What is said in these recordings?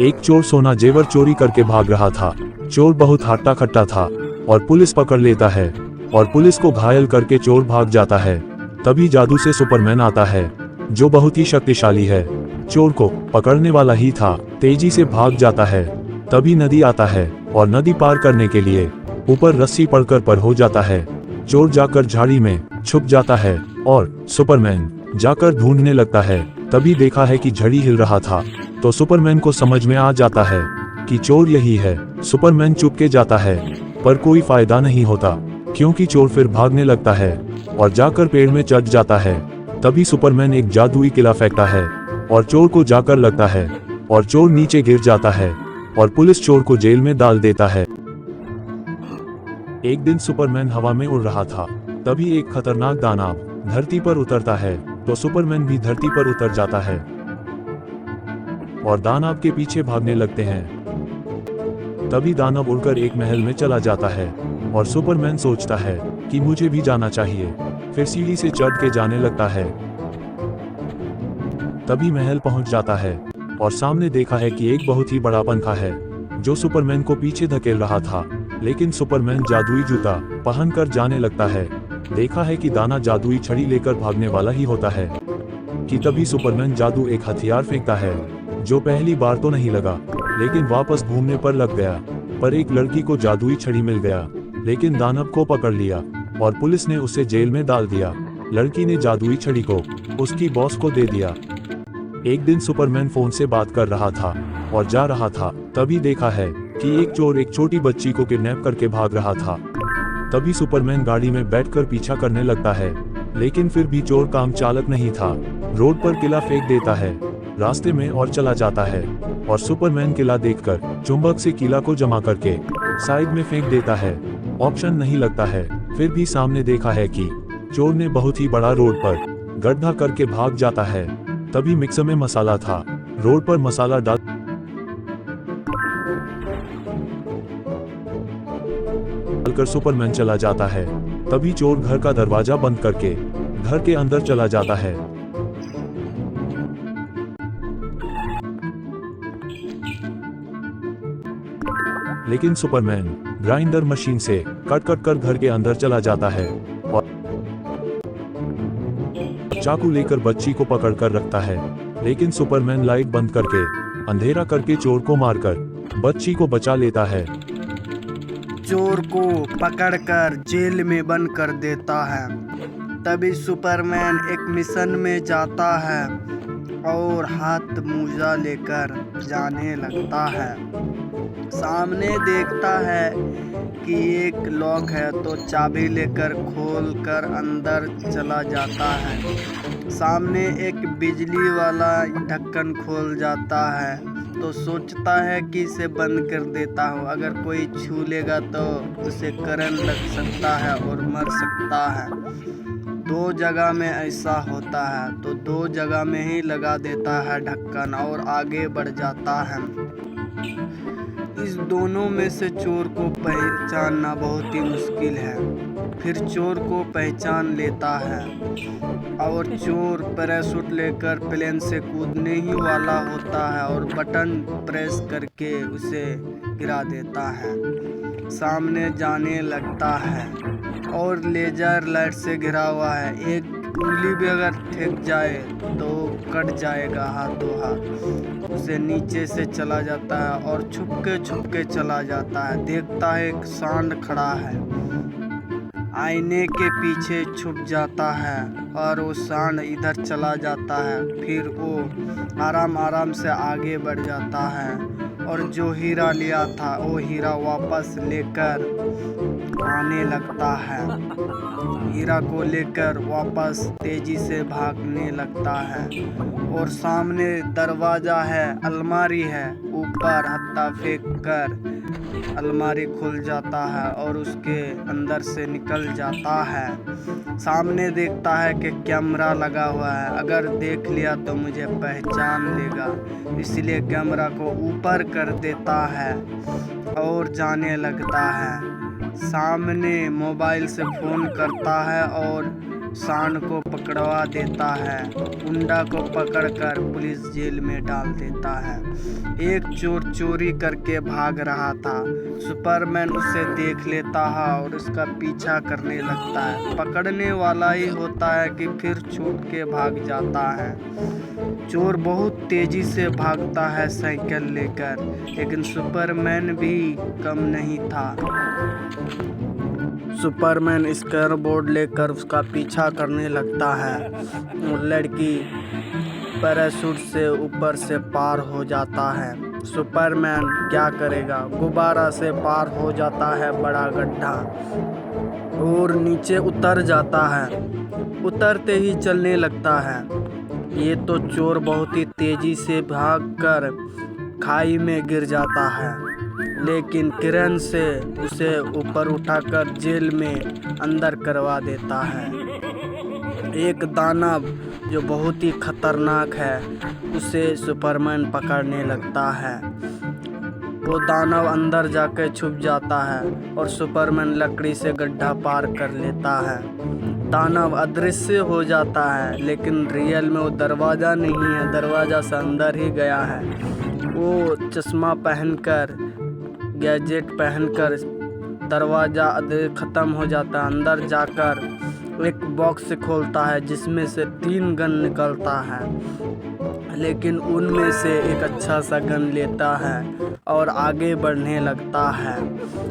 एक चोर सोना जेवर चोरी करके भाग रहा था। चोर बहुत हट्टा खट्टा था और पुलिस पकड़ लेता है और पुलिस को घायल करके चोर भाग जाता है। तभी जादू से सुपरमैन आता है जो बहुत ही शक्तिशाली है। चोर को पकड़ने वाला ही था, तेजी से भाग जाता है। तभी नदी आता है और नदी पार करने के लिए ऊपर रस्सी पड़कर पर हो जाता है। चोर जाकर झाड़ी में छुप जाता है और सुपरमैन जाकर ढूंढने लगता है। तभी देखा है कि झड़ी हिल रहा था, तो सुपरमैन को समझ में आ जाता है कि चोर यही है। सुपरमैन चुप के जाता है पर कोई फायदा नहीं होता, क्योंकि चोर फिर भागने लगता है और जाकर पेड़ में चढ़ जाता है। तभी सुपरमैन एक जादुई किला फेंकता है और चोर को जाकर लगता है और चोर नीचे गिर जाता है और पुलिस चोर को जेल में डाल देता है। एक दिन सुपरमैन हवा में उड़ रहा था, तभी एक खतरनाक दानव धरती पर उतरता है, तो सुपरमैन भी धरती पर उतर जाता है और दानव के पीछे भागने लगते हैं। तभी दानव उड़कर एक महल में चला जाता है और सुपरमैन सोचता है कि मुझे भी जाना चाहिए। फिर सीढ़ी से चढ़ के जाने लगता है। तभी महल पहुंच जाता है और सामने देखा है कि एक बहुत ही बड़ा पंखा है जो सुपरमैन को पीछे धकेल रहा था। लेकिन सुपरमैन जादुई जूता पहनकर जाने लगता है। देखा है कि दाना जादुई छड़ी लेकर भागने वाला ही होता है कि तभी सुपरमैन जादू एक हथियार फेंकता है जो पहली बार तो नहीं लगा, लेकिन वापस घूमने पर लग गया। पर एक लड़की को जादुई छड़ी मिल गया, लेकिन दानव को पकड़ लिया और पुलिस ने उसे जेल में डाल दिया। लड़की ने जादुई छड़ी को उसकी बॉस को दे दिया। एक दिन सुपरमैन फोन से बात कर रहा था और जा रहा था, तभी देखा है कि एक चोर एक छोटी बच्ची को किडनैप करके भाग रहा था। तभी सुपरमैन गाड़ी में बैठकर पीछा करने लगता है, लेकिन फिर भी चोर काम चालक नहीं था। रोड पर किला फेंक देता है रास्ते में और चला जाता है और सुपरमैन किला देखकर चुंबक से किला को जमा करके साइड में फेंक देता है। ऑप्शन नहीं लगता है। फिर भी सामने देखा है कि चोर ने बहुत ही बड़ा रोड पर गड्ढा करके भाग जाता है। तभी मिक्सर में मसाला था, रोड पर मसाला डालकर सुपरमैन चला जाता है। तभी चोर घर का दरवाजा बंद करके घर के अंदर चला जाता है। लेकिन सुपरमैन ग्राइंडर मशीन से कट कर घर के अंदर चला जाता है और चाकू लेकर बच्ची को पकड़ कर रखता है। लेकिन सुपरमैन लाइट बंद करके अंधेरा करके चोर को मारकर बच्ची को बचा लेता है। चोर को पकड़कर जेल में बंद कर देता है। तभी सुपरमैन एक मिशन में जाता है और हाथ मोजा लेकर जाने लगता है। सामने देखता है कि एक लॉक है, तो चाबी लेकर खोलकर अंदर चला जाता है। सामने एक बिजली वाला ढक्कन खोल जाता है, तो सोचता है कि इसे बंद कर देता हूँ, अगर कोई छू लेगा तो उसे करंट लग सकता है और मर सकता है। दो जगह में ऐसा होता है, तो दो जगह में ही लगा देता है ढक्कन और आगे बढ़ जाता है। इस दोनों में से चोर को पहचानना बहुत ही मुश्किल है। फिर चोर को पहचान लेता है और चोर पैराशूट लेकर प्लेन से कूदने ही वाला होता है और बटन प्रेस करके उसे गिरा देता है। सामने जाने लगता है और लेजर लाइट से घिरा हुआ है। एक उंगली भी अगर ठेक जाए तो कट जाएगा हाथों हाथ। उसे नीचे से चला जाता है और छुपके चला जाता है। देखता है एक सांड खड़ा है, आईने के पीछे छुप जाता है और वो सांड इधर चला जाता है। फिर वो आराम से आगे बढ़ जाता है और जो हीरा लिया था वो हीरा वापस लेकर आने लगता है। हीरा को लेकर वापस तेजी से भागने लगता है और सामने दरवाजा है, अलमारी है, ऊपर हत्था फेंक कर अलमारी खुल जाता है और उसके अंदर से निकल जाता है। सामने देखता है कि कैमरा लगा हुआ है, अगर देख लिया तो मुझे पहचान लेगा, इसलिए कैमरा को ऊपर कर देता है और जाने लगता है। सामने मोबाइल से फ़ोन करता है और सांड को पकड़वा देता है। गुंडा को पकड़कर पुलिस जेल में डाल देता है। एक चोर चोरी करके भाग रहा था। सुपरमैन उसे देख लेता है और उसका पीछा करने लगता है। पकड़ने वाला ही होता है कि फिर छूट के भाग जाता है। चोर बहुत तेजी से भागता है साइकिल लेकर, लेकिन सुपरमैन भी कम नहीं था। सुपरमैन स्केयर बोर्ड लेकर उसका पीछा करने लगता है और लड़की पैराशूट से ऊपर से पार हो जाता है। सुपरमैन क्या करेगा, गुब्बारा से पार हो जाता है बड़ा गड्ढा और नीचे उतर जाता है। उतरते ही चलने लगता है। ये तो चोर बहुत ही तेजी से भागकर खाई में गिर जाता है, लेकिन किरण से उसे ऊपर उठाकर जेल में अंदर करवा देता है। एक दानव जो बहुत ही खतरनाक है उसे सुपरमैन पकड़ने लगता है। वो दानव अंदर जाकर छुप जाता है और सुपरमैन लकड़ी से गड्ढा पार कर लेता है। दानव अदृश्य हो जाता है, लेकिन रियल में वो दरवाज़ा नहीं है, दरवाज़ा से अंदर ही गया है। वो चश्मा पहनकर, गैजेट पहनकर दरवाज़ा ख़त्म हो जाता है। अंदर जाकर एक बॉक्स खोलता है जिसमें से 3 गन निकलता है, लेकिन उनमें से एक अच्छा सा गन लेता है और आगे बढ़ने लगता है।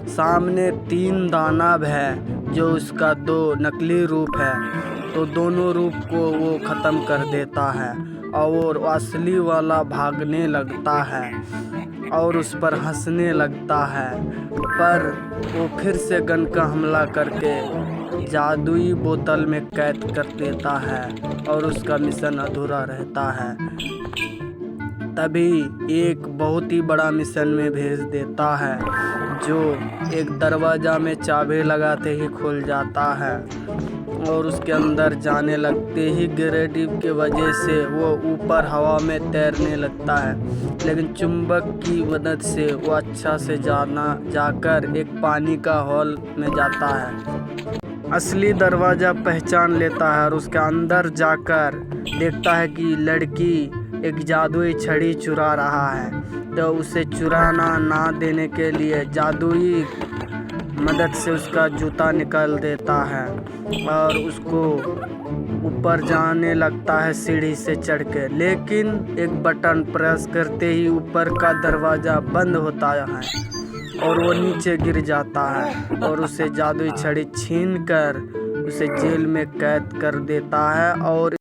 सामने 3 दानव है जो उसका 2 नकली रूप है, तो दोनों रूप को वो ख़त्म कर देता है और असली वाला भागने लगता है और उस पर हंसने लगता है। पर वो फिर से गन का हमला करके जादुई बोतल में कैद कर देता है और उसका मिशन अधूरा रहता है। तभी एक बहुत ही बड़ा मिशन में भेज देता है, जो एक दरवाज़ा में चाबी लगाते ही खुल जाता है और उसके अंदर जाने लगते ही ग्रेविटी की वजह से वो ऊपर हवा में तैरने लगता है, लेकिन चुंबक की मदद से वो अच्छा से जाकर एक पानी का हॉल में जाता है। असली दरवाज़ा पहचान लेता है और उसके अंदर जाकर देखता है कि लड़की एक जादुई छड़ी चुरा रहा है, तो उसे चुराना ना देने के लिए जादुई मदद से उसका जूता निकाल देता है और उसको ऊपर जाने लगता है सीढ़ी से चढ़ के, लेकिन एक बटन प्रेस करते ही ऊपर का दरवाज़ा बंद होता है और वो नीचे गिर जाता है और उसे जादुई छड़ी छीनकर उसे जेल में कैद कर देता है और